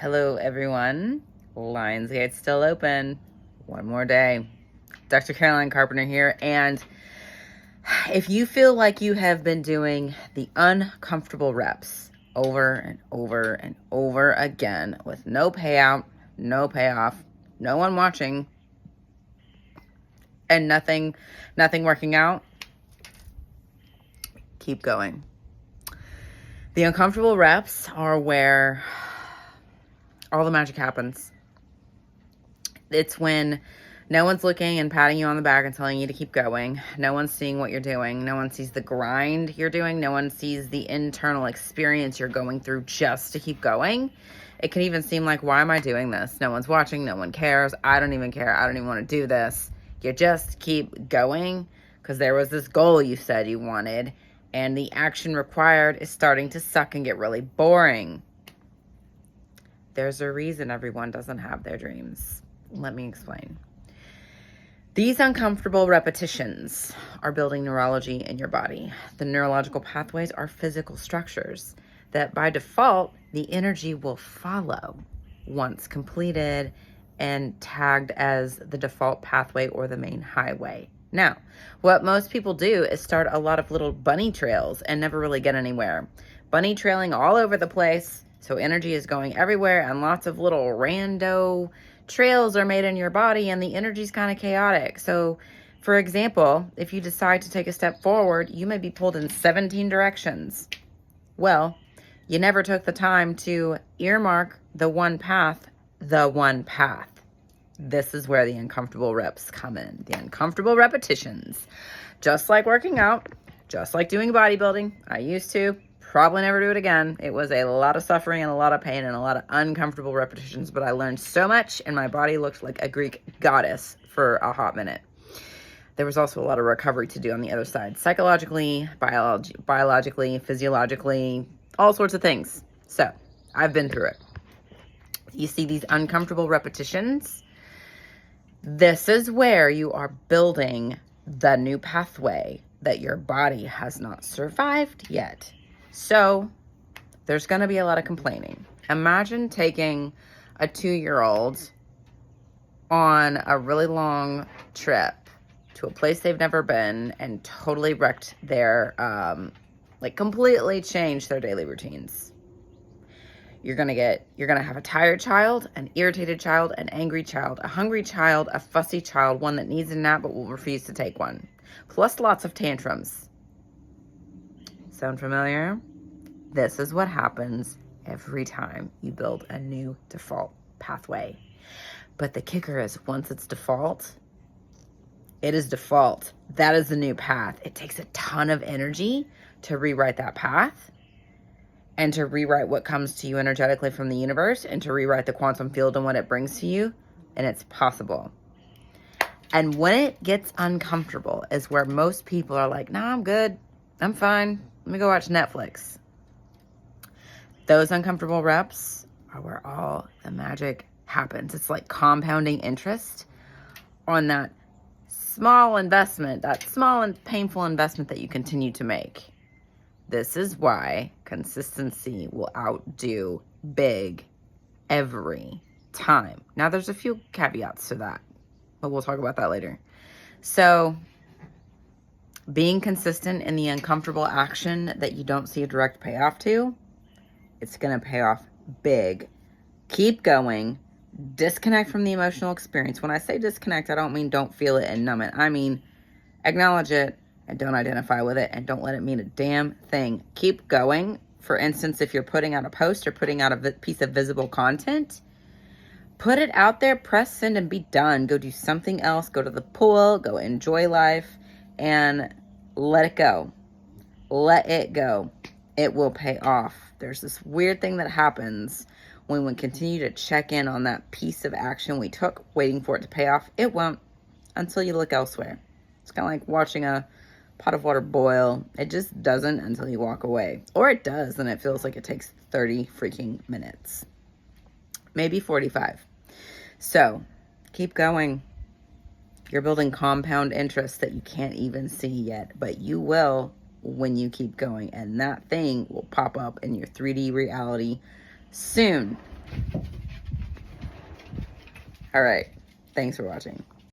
Hello, everyone. Lionsgate's still open. One more day. Dr. Caroline Carpenter here. And if you feel like you have been doing the uncomfortable reps over and over and over again with no payout, no payoff, no one watching, and nothing working out, keep going. The uncomfortable reps are where all the magic happens. It's when no one's looking and patting you on the back and telling you to keep going. No one's seeing what you're doing. No one sees the grind you're doing. No one sees the internal experience you're going through just to keep going. It can even seem like, why am I doing this? No one's watching. No one cares. I don't even care. I don't even want to do this. You just keep going because there was this goal you said you wanted, and the action required is starting to suck and get really boring. There's a reason everyone doesn't have their dreams. Let me explain. These uncomfortable repetitions are building neurology in your body. The neurological pathways are physical structures that by default, the energy will follow once completed and tagged as the default pathway or the main highway. Now, what most people do is start a lot of little bunny trails and never really get anywhere. Bunny trailing all over the place. So energy is going everywhere and lots of little rando trails are made in your body and the energy is kind of chaotic. So for example, if you decide to take a step forward, you may be pulled in 17 directions. Well, you never took the time to earmark the one path. This is where the uncomfortable reps come in. The uncomfortable repetitions. Just like working out, just like doing bodybuilding. I used to. Probably never do it again. It was a lot of suffering and a lot of pain and a lot of uncomfortable repetitions, but I learned so much and my body looked like a Greek goddess for a hot minute. There was also a lot of recovery to do on the other side, psychologically, biologically, physiologically, all sorts of things. So I've been through it. You see these uncomfortable repetitions? This is where you are building the new pathway that your body has not survived yet. So there's going to be a lot of complaining. Imagine taking a 2-year-old on a really long trip to a place they've never been and totally wrecked their, completely changed their daily routines. You're going to have a tired child, an irritated child, an angry child, a hungry child, a fussy child, one that needs a nap but will refuse to take one, plus lots of tantrums. Sound familiar? This is what happens every time you build a new default pathway. But the kicker is once it's default, it is default. That is the new path. It takes a ton of energy to rewrite that path and to rewrite what comes to you energetically from the universe and to rewrite the quantum field and what it brings to you. And it's possible. And when it gets uncomfortable is where most people are like, nah, I'm good. I'm fine. Let me go watch Netflix. Those uncomfortable reps are where all the magic happens. It's like compounding interest on that small investment, that small and painful investment that you continue to make. This is why consistency will outdo big every time. Now, there's a few caveats to that, but we'll talk about that later. So being consistent in the uncomfortable action that you don't see a direct payoff to, it's going to pay off big. Keep going. Disconnect from the emotional experience. When I say disconnect, I don't mean don't feel it and numb it. I mean acknowledge it and don't identify with it and don't let it mean a damn thing. Keep going. For instance, if you're putting out a post or putting out a piece of visible content, put it out there, press send and be done. Go do something else. Go to the pool. Go enjoy life and let it go. Let it go. It will pay off. There's this weird thing that happens when we continue to check in on that piece of action we took, waiting for it to pay off. It won't until you look elsewhere. It's kind of like watching a pot of water boil. It just doesn't until you walk away. Or it does, and it feels like it takes 30 freaking minutes. Maybe 45. So, keep going. You're building compound interest that you can't even see yet, but you will when you keep going, and that thing will pop up in your 3D reality soon. All right. Thanks for watching.